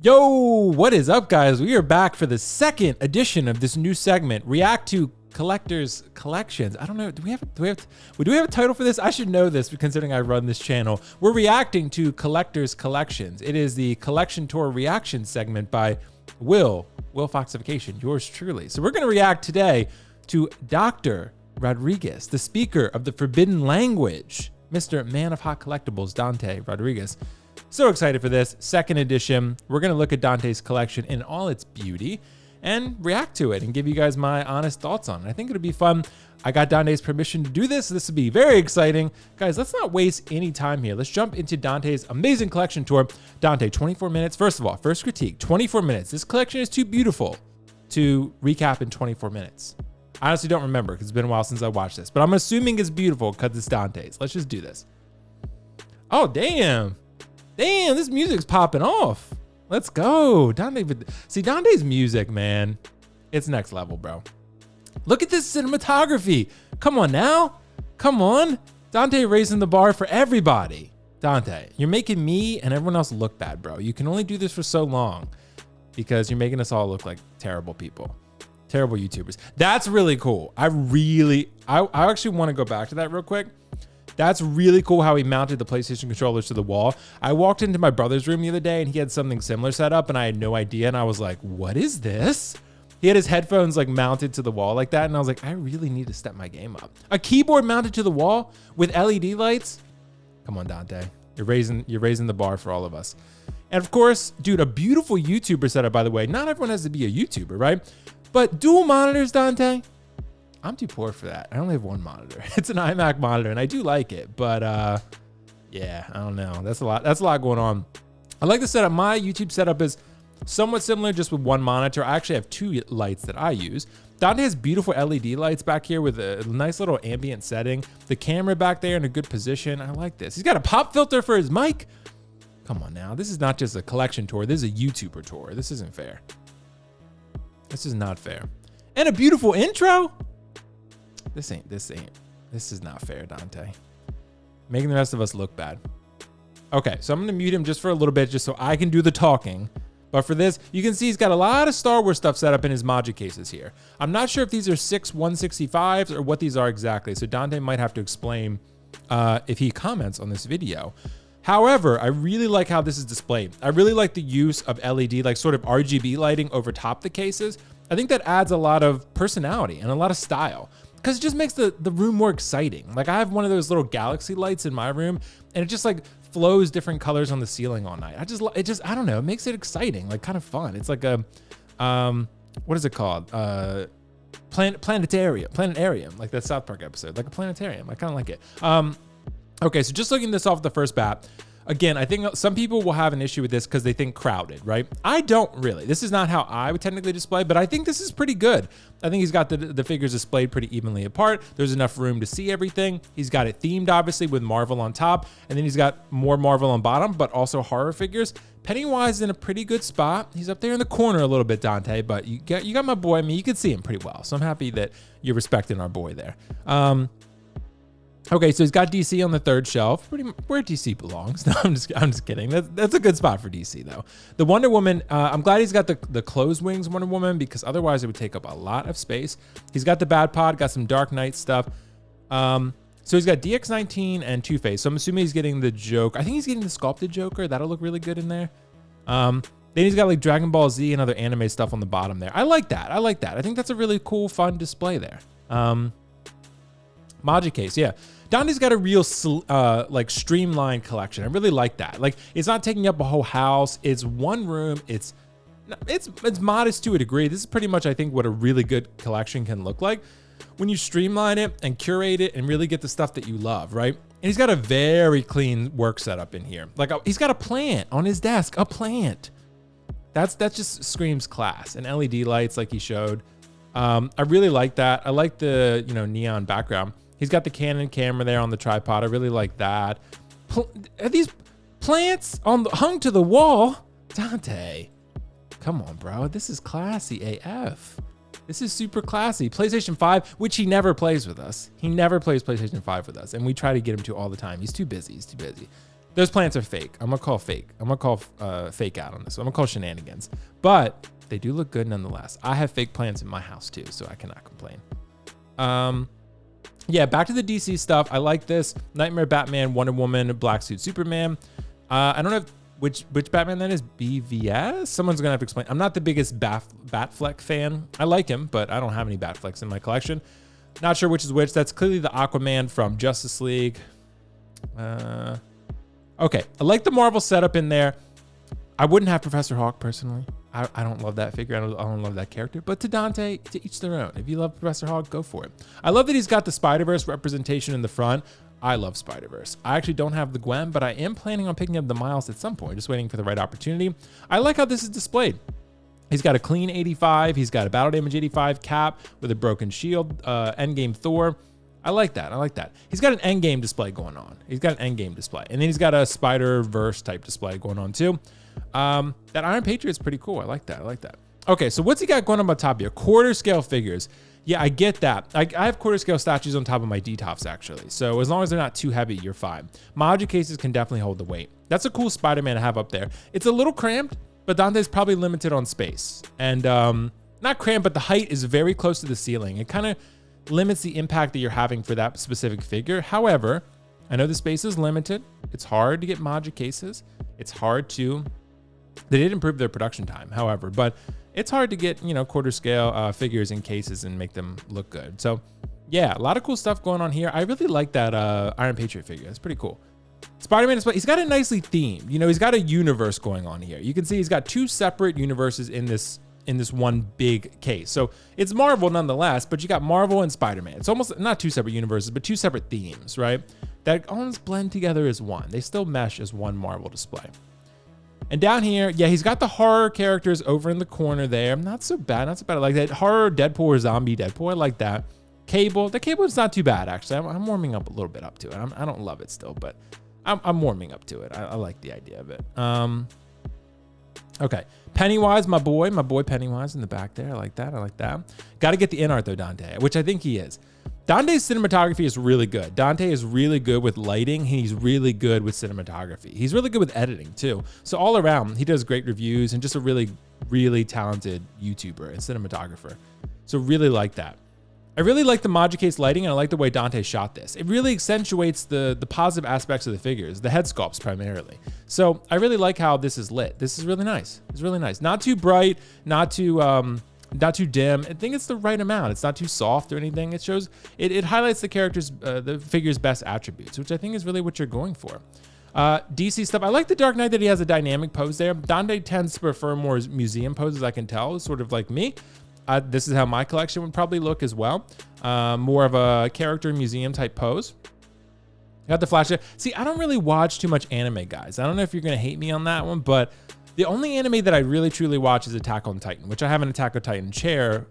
Yo, what is up, guys? We are back for the second edition of this new segment, React to Collectors Collections. I don't know, do we have a title for this? I should know this considering I run this channel. We're reacting to Collectors Collections. It is the Collection Tour reaction segment by WillFoxification, yours truly. So we're gonna react today to Dr. Rodriguez, the speaker of the forbidden language, Mr. Man of Hot Collectibles, Dante Rodriguez. So excited for this second edition. We're gonna look at Dante's collection in all its beauty and react to it and give you guys my honest thoughts on it. I think it'll be fun. I got Dante's permission to do this. This will be very exciting. Guys, let's not waste any time here. Let's jump into Dante's amazing collection tour. Dante, 24 minutes. First of all, first critique, 24 minutes. This collection is too beautiful to recap in 24 minutes. I honestly don't remember because it's been a while since I watched this, but I'm assuming it's beautiful because it's Dante's. Let's just do this. Oh, damn. Damn, this music's popping off. Let's go. Dante, see, Dante's music, man, it's next level, bro. Look at this cinematography. Come on now. Come on. Dante raising the bar for everybody. Dante, you're making me and everyone else look bad, bro. You can only do this for so long because you're making us all look like terrible people, terrible YouTubers. That's really cool. I actually want to go back to that real quick. That's really cool how he mounted the PlayStation controllers to the wall. I walked into my brother's room the other day and he had something similar set up and I had no idea. And I was like, what is this? He had his headphones like mounted to the wall like that. And I was like, I really need to step my game up. A keyboard mounted to the wall with LED lights. Come on, Dante. You're raising the bar for all of us. And of course, dude, a beautiful YouTuber setup, by the way. Not everyone has to be a YouTuber, right? But dual monitors, Dante. I'm too poor for that. I only have one monitor. It's an iMac monitor and I do like it, but yeah, I don't know. That's a lot going on. I like the setup. My YouTube setup is somewhat similar, just with one monitor. I actually have two lights that I use. Dante has beautiful LED lights back here with a nice little ambient setting. The camera back there in a good position. I like this. He's got a pop filter for his mic. Come on now. This is not just a collection tour. This is a YouTuber tour. This isn't fair. This is not fair. And a beautiful intro. This is not fair, Dante. Making the rest of us look bad. Okay, so I'm gonna mute him just for a little bit just so I can do the talking. But for this, you can see he's got a lot of Star Wars stuff set up in his Magic cases here. I'm not sure if these are 6 165s or what these are exactly, so Dante might have to explain if he comments on this video. However, I really like how this is displayed. I really like the use of LED, like sort of RGB lighting over top the cases. I think that adds a lot of personality and a lot of style, because it just makes the room more exciting. Like I have one of those little galaxy lights in my room and it just like flows different colors on the ceiling all night. I don't know, it makes it exciting, like kind of fun. It's like a, what is it called? Planetarium, like that South Park episode, like a planetarium. I kind of like it. Okay, so just looking this off the first bat, again, I think some people will have an issue with this because they think crowded, right? I don't really. This is not how I would technically display, but I think this is pretty good. I think he's got the figures displayed pretty evenly apart. There's enough room to see everything. He's got it themed, obviously, with Marvel on top, and then he's got more Marvel on bottom, but also horror figures. Pennywise is in a pretty good spot. He's up there in the corner a little bit, Dante, but you got my boy. I mean, you can see him pretty well, so I'm happy that you're respecting our boy there. Okay, so he's got DC on the third shelf, pretty much where DC belongs. No, I'm just kidding. That's a good spot for DC though. The Wonder Woman, I'm glad he's got the closed wings Wonder Woman because otherwise it would take up a lot of space. He's got the Bad Pod, got some Dark Knight stuff. So he's got DX19 and Two-Face. So I'm assuming he's getting the Joker. I think he's getting the sculpted Joker. That'll look really good in there. Then he's got like Dragon Ball Z and other anime stuff on the bottom there. I like that. I think that's a really cool, fun display there. Magic case, yeah. Dante's got a real like streamlined collection. I really like that. Like it's not taking up a whole house. It's one room. It's modest to a degree. This is pretty much, I think, what a really good collection can look like when you streamline it and curate it and really get the stuff that you love, right? And he's got a very clean work setup in here. Like he's got a plant on his desk, a plant. That just screams class. And LED lights like he showed. I really like that. I like the neon background. He's got the Canon camera there on the tripod. I really like that. Are these plants hung to the wall? Dante, come on, bro. This is classy AF. This is super classy. PlayStation 5, which he never plays with us. He never plays PlayStation 5 with us, and we try to get him to all the time. He's too busy. Those plants are fake. I'm gonna call fake. I'm gonna call fake out on this. I'm gonna call shenanigans. But they do look good nonetheless. I have fake plants in my house too, so I cannot complain. Yeah, back to the DC stuff. I like this. Nightmare Batman, Wonder Woman, Black Suit Superman. I don't know which Batman that is. BVS? Someone's gonna have to explain. I'm not the biggest Batfleck fan. I like him, but I don't have any Batflecks in my collection. Not sure which is which. That's clearly the Aquaman from Justice League. Okay, I like the Marvel setup in there. I wouldn't have Professor Hawk personally. I don't love that figure. I don't love that character. But to Dante, to each their own. If you love Professor Hawk, go for it. I love that he's got the Spider-Verse representation in the front. I love Spider-Verse. I actually don't have the Gwen, but I am planning on picking up the Miles at some point. Just waiting for the right opportunity. I like how this is displayed. He's got a clean 85. He's got a battle damage 85 cap with a broken shield. Endgame Thor. I like that. I like that. He's got an Endgame display going on. He's got an Endgame display. And then he's got a Spider-Verse type display going on too. That Iron Patriot's pretty cool. I like that. I like that. Okay, so what's he got going on top here? Quarter scale figures. Yeah, I get that. I have quarter scale statues on top of my D-tops actually. So as long as they're not too heavy, you're fine. Module cases can definitely hold the weight. That's a cool Spider-Man to have up there. It's a little cramped, but Dante's probably limited on space. And not cramped, but the height is very close to the ceiling. It kind of limits the impact that you're having for that specific figure. However, I know the space is limited. It's hard to get module cases. It's hard to, they did improve their production time, however, but it's hard to get, you know, quarter scale figures in cases and make them look good. So yeah, a lot of cool stuff going on here. I really like that Iron Patriot figure. It's pretty cool. Spider-Man is, he's got it nicely themed. You know, he's got a universe going on here. You can see he's got two separate universes in this one big case. So it's Marvel nonetheless, but you got Marvel and Spider-Man. It's almost not two separate universes, but two separate themes, right? That almost blend together as one. They still mesh as one Marvel display. And down here, yeah, he's got the horror characters over in the corner there. Not so bad, not so bad. I like that. Horror Deadpool or zombie Deadpool, I like that. Cable, the Cable is not too bad, actually. I'm warming up a little bit up to it. I don't love it still, but I'm warming up to it. I like the idea of it. Okay, Pennywise, my boy Pennywise in the back there. I like that. I like that. Got to get the in art though, Dante, which I think he is. Dante's cinematography is really good. Dante is really good with lighting. He's really good with cinematography. He's really good with editing too. So all around, he does great reviews and just a really, really talented YouTuber and cinematographer. So really like that. I really like the module case lighting, and I like the way Dante shot this. It really accentuates the positive aspects of the figures, the head sculpts primarily. So I really like how this is lit. This is really nice. It's really nice. Not too bright, not too dim. I think it's the right amount. It's not too soft or anything. It shows, it highlights the character's, the figure's best attributes, which I think is really what you're going for. DC stuff. I like the Dark Knight that he has a dynamic pose there. Dante tends to prefer more museum poses, I can tell, sort of like me. This is how my collection would probably look as well. More of a character museum type pose. Got the Flash there. See, I don't really watch too much anime, guys. I don't know if you're going to hate me on that one, but the only anime that I really truly watch is Attack on Titan, which I have an Attack on Titan chair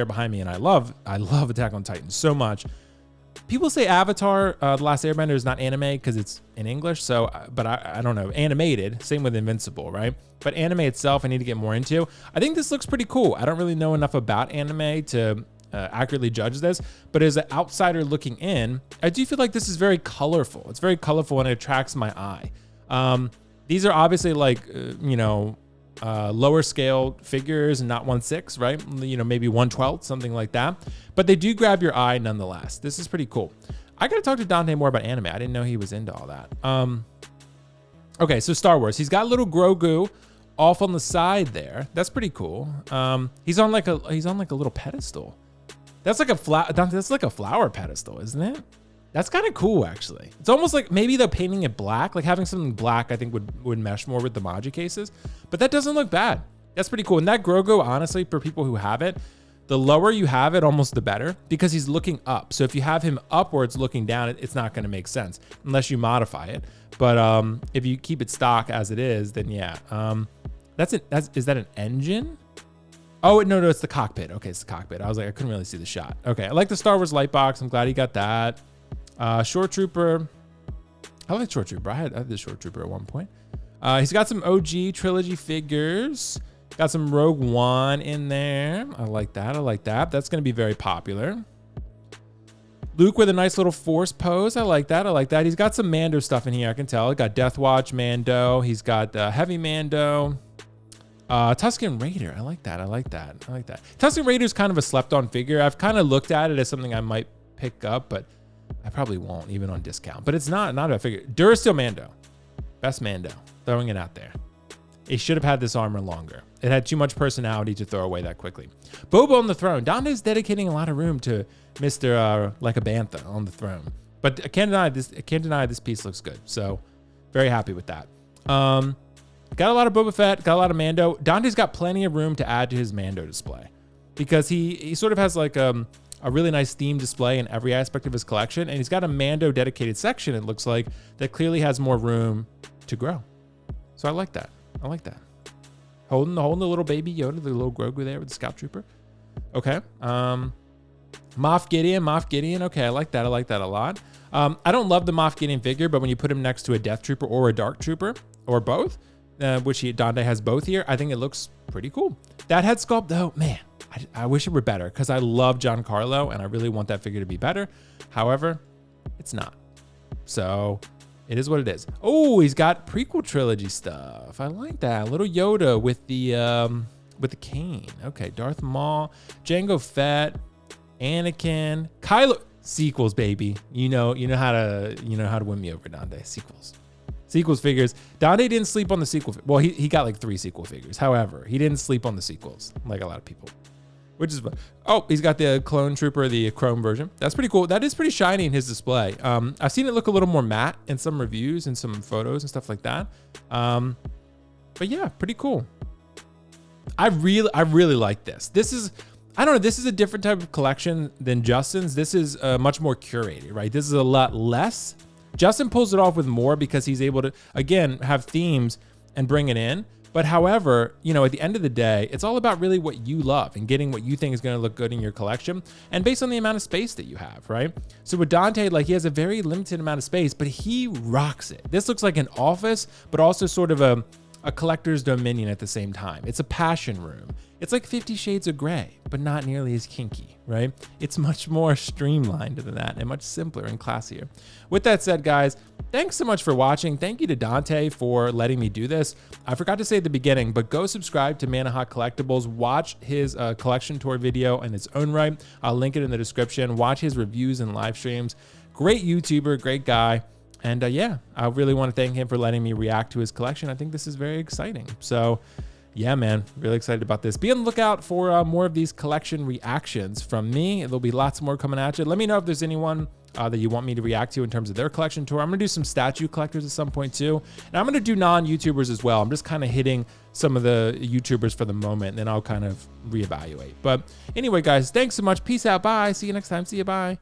behind me, and I love Attack on Titan so much. People say Avatar, The Last Airbender is not anime because it's in English, so, but I don't know, animated, same with Invincible, right? But anime itself, I need to get more into. I think this looks pretty cool. I don't really know enough about anime to accurately judge this, but as an outsider looking in, I do feel like this is very colorful. It's very colorful and it attracts my eye. These are obviously like, lower scale figures and not 1/6, right? You know, maybe 1/12, something like that. But they do grab your eye nonetheless. This is pretty cool. I got to talk to Dante more about anime. I didn't know he was into all that. Okay, so Star Wars. He's got little Grogu off on the side there. That's pretty cool. He's on like a little pedestal. That's like a flower pedestal, isn't it? That's kind of cool, actually. It's almost like maybe they're painting it black, like having something black, I think would mesh more with the module cases, but that doesn't look bad. That's pretty cool. And that Grogu, honestly, for people who have it, the lower you have it, almost the better, because he's looking up. So if you have him upwards looking down, it's not going to make sense unless you modify it. But if you keep it stock as it is, then yeah. Is that an engine? Oh, no, it's the cockpit. Okay, it's the cockpit. I was like, I couldn't really see the shot. Okay, I like the Star Wars light box. I'm glad he got that. Short Trooper. I like Short Trooper. I had the Short Trooper at one point. He's got some OG trilogy figures. Got some Rogue One in there. I like that. That's going to be very popular. Luke with a nice little Force pose. I like that. I like that. He's got some Mando stuff in here. I can tell. He got Death Watch Mando. He's got Heavy Mando. Tusken Raider. I like that. I like that. I like that. Tusken Raider is kind of a slept-on figure. I've kind of looked at it as something I might pick up, but I probably won't, even on discount. But it's not a figure. Durasteel Mando. Best Mando. Throwing it out there. It should have had this armor longer. It had too much personality to throw away that quickly. Boba on the throne. Dante's dedicating a lot of room to Mr. like a Bantha on the throne. But I can't deny this piece looks good. So very happy with that. Got a lot of Boba Fett, got a lot of Mando. Dante's got plenty of room to add to his Mando display because he sort of has like a really nice theme display in every aspect of his collection. And he's got a Mando dedicated section, it looks like, that clearly has more room to grow. So I like that. I like that. Holding the little baby Yoda, the little Grogu there with the Scout Trooper. Okay. Moff Gideon. Okay, I like that. I like that a lot. I don't love the Moff Gideon figure, but when you put him next to a Death Trooper or a Dark Trooper, or both, which Dante has both here, I think it looks pretty cool. That head sculpt, though, man, I wish it were better because I love Giancarlo and I really want that figure to be better. However, it's not. So it is what it is. Oh, he's got prequel trilogy stuff. I like that. Little Yoda with the cane. Okay, Darth Maul, Jango Fett, Anakin, Kylo. Sequels, baby. You know how to win me over, Dante. Sequels figures. Dante didn't sleep on the sequel. Well, he got like 3 sequel figures. However, he didn't sleep on the sequels like a lot of people, which is fun. Oh, he's got the Clone Trooper, the Chrome version. That's pretty cool. That is pretty shiny in his display. I've seen it look a little more matte in some reviews and some photos and stuff like that. But yeah, pretty cool. I really like this. I don't know. This is a different type of collection than Justin's. This is much more curated, right? This is a lot less. Justin pulls it off with more because he's able to, again, have themes and bring it in. But however, at the end of the day, it's all about really what you love and getting what you think is going to look good in your collection and based on the amount of space that you have, right? So with Dante, like he has a very limited amount of space, but he rocks it. This looks like an office, but also sort of a collector's dominion at the same time. It's a passion room. It's like 50 Shades of Grey, but not nearly as kinky, right? It's much more streamlined than that and much simpler and classier. With that said, guys, thanks so much for watching. Thank you to Dante for letting me do this. I forgot to say at the beginning, but go subscribe to Manahawk Collectibles. Watch his collection tour video in its own right. I'll link it in the description. Watch his reviews and live streams. Great YouTuber, great guy. And yeah, I really want to thank him for letting me react to his collection. I think this is very exciting. So yeah, man, really excited about this. Be on the lookout for more of these collection reactions from me. There'll be lots more coming at you. Let me know if there's anyone that you want me to react to in terms of their collection tour. I'm going to do some statue collectors at some point too. And I'm going to do non-YouTubers as well. I'm just kind of hitting some of the YouTubers for the moment, and then I'll kind of reevaluate. But anyway, guys, thanks so much. Peace out. Bye. See you next time. See you. Bye.